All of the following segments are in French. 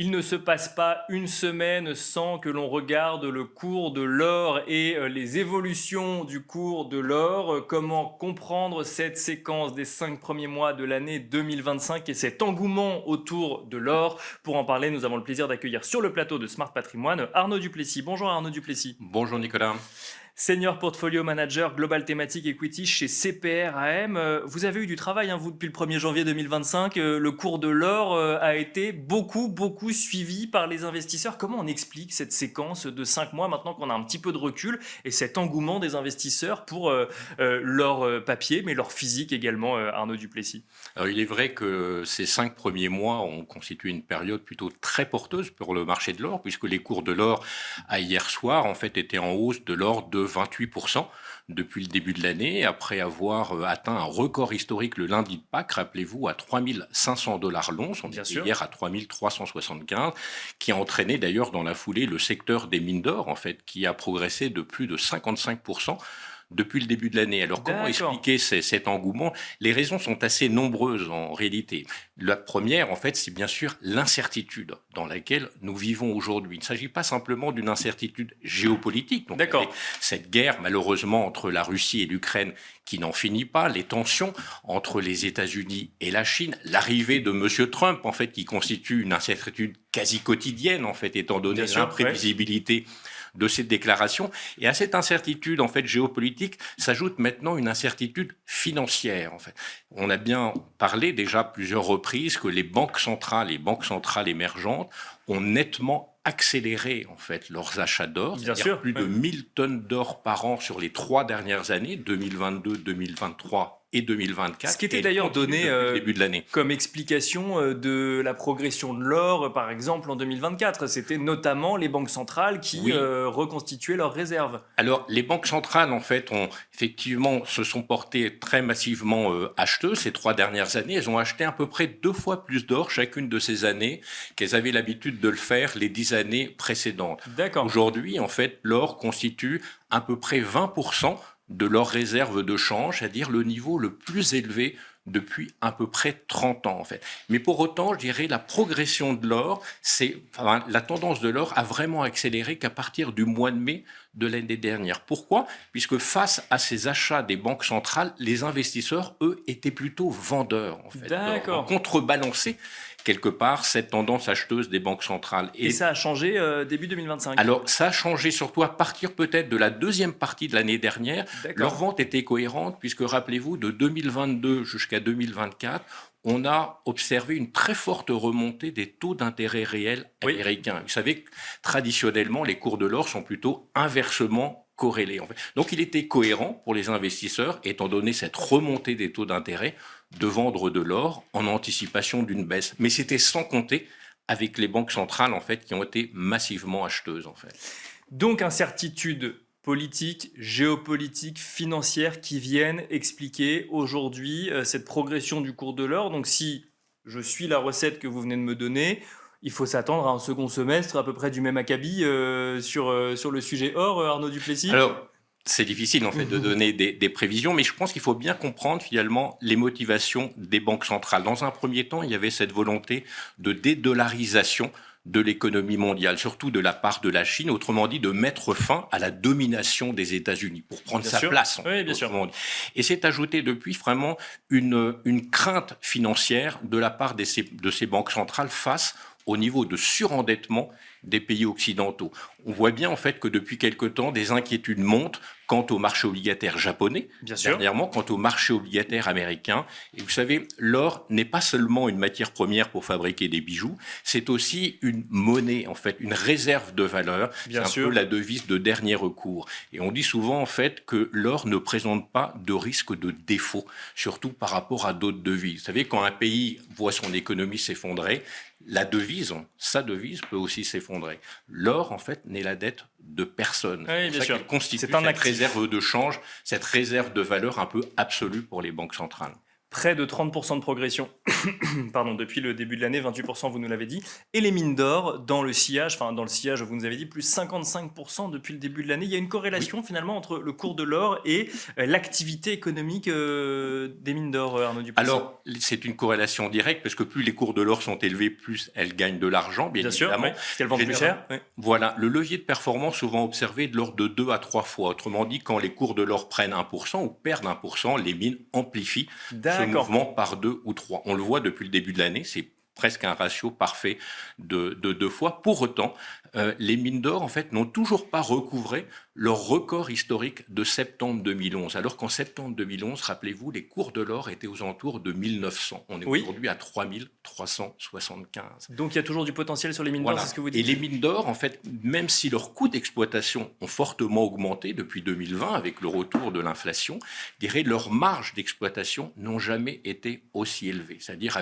Il ne se passe pas une semaine sans que l'on regarde le cours de l'or et les évolutions du cours de l'or. Comment comprendre cette séquence des 5 premiers mois de l'année 2025 et cet engouement autour de l'or? Pour en parler, nous avons le plaisir d'accueillir sur le plateau de Smart Patrimoine Arnaud Duplessis. Bonjour Arnaud Duplessis. Bonjour Nicolas. Senior Portfolio Manager Global Thematic Equity chez CPR AM. Vous avez eu du travail, vous, depuis le 1er janvier 2025. Le cours de l'or a été beaucoup suivi par les investisseurs. Comment on explique cette séquence de 5 mois maintenant qu'on a un petit peu de recul et cet engouement des investisseurs pour l'or papier, mais l'or physique également, Arnaud Duplessis? Alors, il est vrai que ces 5 premiers mois ont constitué une période plutôt très porteuse pour le marché de l'or, puisque les cours de l'or à hier soir en fait étaient en hausse de l'ordre de 28% depuis le début de l'année, après avoir atteint un record historique le lundi de Pâques, rappelez-vous, à 3500 dollars l'once, on était hier à 3375, qui a entraîné d'ailleurs dans la foulée le secteur des mines d'or, en fait, qui a progressé de plus de 55% depuis le début de l'année. Alors, comment expliquer cet engouement? Les raisons sont assez nombreuses en réalité. La première, en fait, c'est bien sûr l'incertitude dans laquelle nous vivons aujourd'hui. Il ne s'agit pas simplement d'une incertitude géopolitique. Donc, avec cette guerre, malheureusement, entre la Russie et l'Ukraine qui n'en finit pas, les tensions entre les États-Unis et la Chine, l'arrivée de M. Trump, en fait, qui constitue une incertitude quasi quotidienne, en fait, étant donné l'imprévisibilité de cette déclaration. Et à cette incertitude en fait géopolitique s'ajoute maintenant une incertitude financière. En fait, on a bien parlé déjà à plusieurs reprises que les banques centrales émergentes ont nettement accéléré en fait leurs achats d'or, c'est-à-dire plus de 1000 tonnes d'or par an sur les 3 dernières années, 2022, 2023 et 2024. Ce qui était d'ailleurs donné début de l'année comme explication de la progression de l'or, par exemple en 2024. C'était notamment les banques centrales qui reconstituaient leurs réserves. Alors les banques centrales en fait effectivement se sont portées très massivement acheteuses ces 3 dernières années. Elles ont acheté à peu près 2 fois plus d'or chacune de ces années qu'elles avaient l'habitude de le faire les 10 années précédentes. Aujourd'hui en fait l'or constitue à peu près 20% de leurs réserves de change, c'est-à-dire le niveau le plus élevé depuis à peu près 30 ans en fait. Mais pour autant, je dirais la progression de l'or, la tendance de l'or a vraiment accéléré qu'à partir du mois de mai de l'année dernière. Pourquoi? Puisque face à ces achats des banques centrales, les investisseurs, eux, étaient plutôt vendeurs en fait. Ont contrebalancé quelque part cette tendance acheteuse des banques centrales. Et ça a changé début 2025? Alors, ça a changé surtout à partir peut-être de la deuxième partie de l'année dernière. Leurs ventes étaient cohérentes puisque, rappelez-vous, de 2022 jusqu'à 2024, on a observé une très forte remontée des taux d'intérêt réels américains. Vous savez que traditionnellement, les cours de l'or sont plutôt inversement corrélés. En fait. Donc, il était cohérent pour les investisseurs, étant donné cette remontée des taux d'intérêt, de vendre de l'or en anticipation d'une baisse. Mais c'était sans compter avec les banques centrales en fait qui ont été massivement acheteuses en fait. Donc incertitude politique, géopolitique, financière qui viennent expliquer aujourd'hui cette progression du cours de l'or. Donc si je suis la recette que vous venez de me donner, il faut s'attendre à un second semestre à peu près du même acabit sur le sujet or, Arnaud Duplessis? Alors, c'est difficile en fait de donner des prévisions, mais je pense qu'il faut bien comprendre finalement les motivations des banques centrales. Dans un premier temps, il y avait cette volonté de dédollarisation de l'économie mondiale, surtout de la part de la Chine, autrement dit de mettre fin à la domination des États-Unis pour prendre sa place. Et c'est ajouté depuis vraiment une crainte financière de la part de ces banques centrales face au niveau de surendettement des pays occidentaux. On voit bien en fait que depuis quelque temps, des inquiétudes montent quant au marché obligataire japonais, dernièrement, quant au marché obligataire américain. Et vous savez, l'or n'est pas seulement une matière première pour fabriquer des bijoux, c'est aussi une monnaie, en fait, une réserve de valeur. C'est un peu la devise de dernier recours. Et on dit souvent en fait que l'or ne présente pas de risque de défaut, surtout par rapport à d'autres devises. Vous savez, quand un pays voit son économie s'effondrer, la devise, sa devise peut aussi s'effondrer. L'or, en fait, n'est la dette de personne. Oui, bien sûr. Elle constitue cette réserve de change, cette réserve de valeur un peu absolue pour les banques centrales. Près de 30% de progression pardon, depuis le début de l'année, 28% vous nous l'avez dit. Et les mines d'or, dans le sillage, vous nous avez dit plus 55% depuis le début de l'année. Il y a une Oui. corrélation finalement entre le cours de l'or et l'activité économique des mines d'or, Arnaud Duplessis. Alors, c'est une corrélation directe, parce que plus les cours de l'or sont élevés, plus elles gagnent de l'argent, bien Bien sûr, évidemment. oui, parce qu'elles vendent plus cher. Oui. Voilà, le levier de performance souvent observé de l'ordre de 2 à 3 fois. Autrement dit, quand les cours de l'or prennent 1% ou perdent 1%, les mines amplifient ce D'accord. mouvement par 2 ou 3. On le voit depuis le début de l'année, c'est presque un ratio parfait de 2 fois. Pour autant, les mines d'or, en fait, n'ont toujours pas recouvré leur record historique de septembre 2011. Alors qu'en septembre 2011, rappelez-vous, les cours de l'or étaient aux alentours de 1900. On est Oui. aujourd'hui à 3375. Donc il y a toujours du potentiel sur les mines Voilà. d'or, c'est ce que vous Et dites. les mines d'or, en fait, même si leurs coûts d'exploitation ont fortement augmenté depuis 2020 avec le retour de l'inflation, je dirais leurs marges d'exploitation n'ont jamais été aussi élevées. C'est-à-dire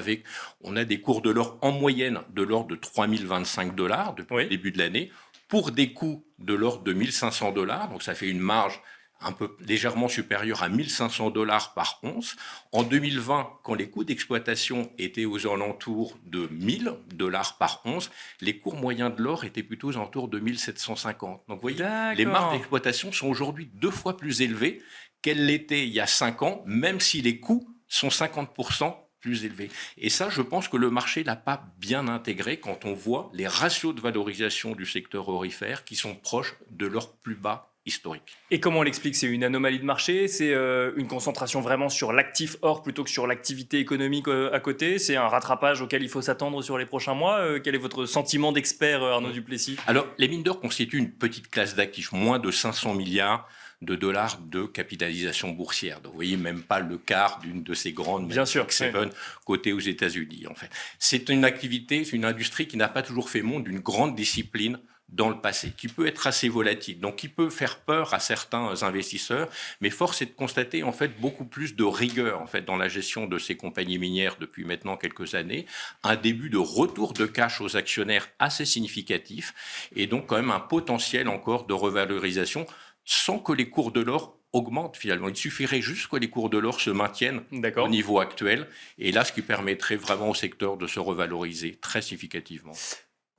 on a des cours de l'or en moyenne de l'ordre de 3025 $ depuis le début de l'année, pour des coûts de l'ordre de 1500 $, donc ça fait une marge un peu légèrement supérieure à 1500 $ par once. En 2020, quand les coûts d'exploitation étaient aux alentours de 1000 $ par once, les cours moyens de l'or étaient plutôt aux alentours de 1750. Donc vous voyez, les marges d'exploitation sont aujourd'hui 2 fois plus élevées qu'elles l'étaient il y a 5 ans, même si les coûts sont 50% plus élevés. Et ça, je pense que le marché l'a pas bien intégré quand on voit les ratios de valorisation du secteur aurifère qui sont proches de leur plus bas historique. Et comment on l'explique? C'est une anomalie de marché? C'est une concentration vraiment sur l'actif or plutôt que sur l'activité économique à côté? C'est un rattrapage auquel il faut s'attendre sur les prochains mois? Quel est votre sentiment d'expert, Arnaud Duplessis? Alors, les mines d'or constituent une petite classe d'actifs, moins de 500 milliards de dollars de capitalisation boursière. Donc, vous voyez, même pas le quart d'une de ces grandes Bien sûr, Seven cotées aux États-Unis. En fait, c'est une activité, c'est une industrie qui n'a pas toujours fait montre d'une grande discipline dans le passé, qui peut être assez volatile, donc qui peut faire peur à certains investisseurs, mais force est de constater en fait beaucoup plus de rigueur en fait dans la gestion de ces compagnies minières depuis maintenant quelques années, un début de retour de cash aux actionnaires assez significatif, et donc quand même un potentiel encore de revalorisation sans que les cours de l'or augmentent finalement. Il suffirait juste que les cours de l'or se maintiennent au niveau actuel, et là ce qui permettrait vraiment au secteur de se revaloriser très significativement.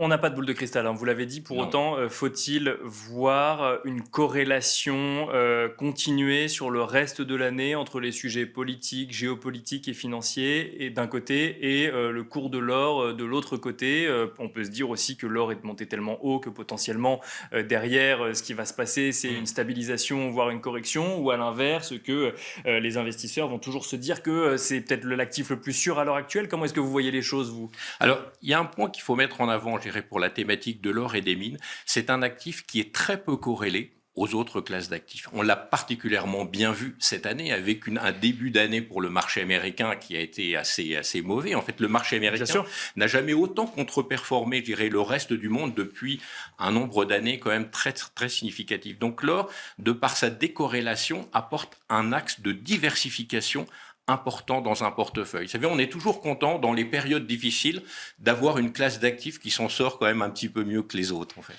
On n'a pas de boule de cristal, hein, vous l'avez dit. Pour autant, faut-il voir une corrélation continuer sur le reste de l'année entre les sujets politiques, géopolitiques et financiers et d'un côté et le cours de l'or de l'autre côté? On peut se dire aussi que l'or est monté tellement haut que potentiellement derrière, ce qui va se passer, c'est une stabilisation, voire une correction, ou à l'inverse, que les investisseurs vont toujours se dire que c'est peut-être l'actif le plus sûr à l'heure actuelle. Comment est-ce que vous voyez les choses, vous? Alors, il y a un point qu'il faut mettre en avant, je dirais, pour la thématique de l'or et des mines. C'est un actif qui est très peu corrélé aux autres classes d'actifs. On l'a particulièrement bien vu cette année avec un début d'année pour le marché américain qui a été assez mauvais. En fait, le marché américain n'a jamais autant contre-performé, je dirais, le reste du monde depuis un nombre d'années quand même très, très significatif. Donc l'or, de par sa décorrélation, apporte un axe de diversification important dans un portefeuille. Vous savez, on est toujours content dans les périodes difficiles d'avoir une classe d'actifs qui s'en sort quand même un petit peu mieux que les autres, en fait.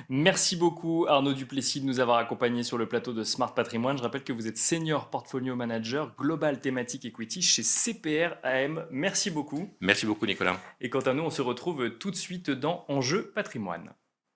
Merci beaucoup Arnaud Duplessis de nous avoir accompagnés sur le plateau de Smart Patrimoine. Je rappelle que vous êtes Senior Portfolio Manager Global Thematic Equity chez CPR AM. Merci beaucoup. Merci beaucoup Nicolas. Et quant à nous, on se retrouve tout de suite dans Enjeu Patrimoine.